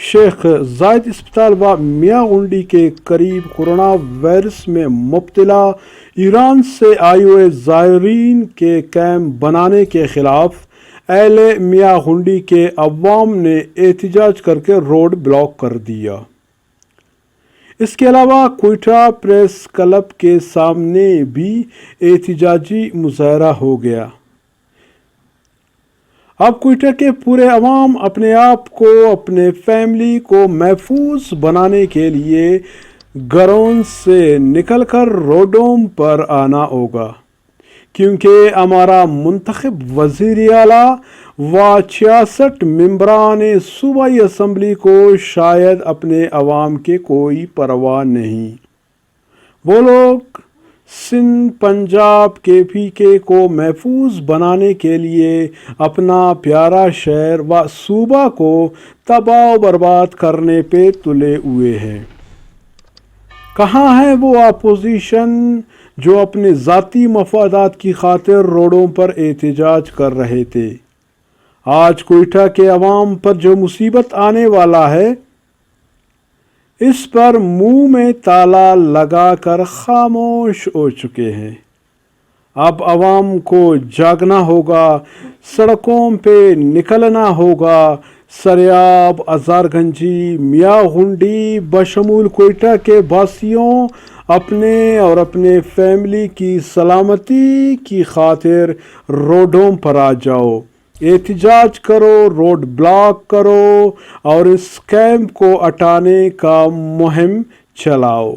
شیخ Zayed اسپتال و میاں گنڈی کے قریب کورونا وائرس میں مبتلا ایران سے آئے ہوئے زائرین کے کیمپ بنانے کے خلاف اہل میاں گنڈی کے عوام نے احتجاج کر کے روڈ بلاک کر دیا۔ اس کے علاوہ کوئٹہ پریس کلب کے سامنے بھی احتجاجی مظاہرہ ہو گیا۔ اب کوئٹہ کے پورے عوام اپنے آپ کو اپنے فیملی کو محفوظ بنانے کے لیے گھروں سے نکل کر روڈوں پر آنا ہوگا، کیونکہ ہمارا منتخب وزیر اعلیٰ و 66 ممبران صوبائی اسمبلی کو شاید اپنے عوام کے کوئی پرواہ نہیں۔ وہ لوگ سندھ پنجاب کے کو محفوظ بنانے کے لیے اپنا پیارا شہر و صوبہ کو تباہ و برباد کرنے پہ تلے ہوئے ہیں۔ کہاں ہے وہ اپوزیشن جو اپنے ذاتی مفادات کی خاطر روڈوں پر احتجاج کر رہے تھے؟ آج کوئٹہ کے عوام پر جو مصیبت آنے والا ہے، اس پر منہ میں تالا لگا کر خاموش ہو چکے ہیں۔ اب عوام کو جاگنا ہوگا، سڑکوں پہ نکلنا ہوگا۔ سریاب، ہزار گنجی، میاں گنڈی بشمول کوئٹہ کے باسیوں اپنے اور اپنے فیملی کی سلامتی کی خاطر روڈوں پر آ جاؤ، احتجاج کرو، روڈ بلاک کرو اور اس کیمپ کو ہٹانے کا مہم چلاؤ۔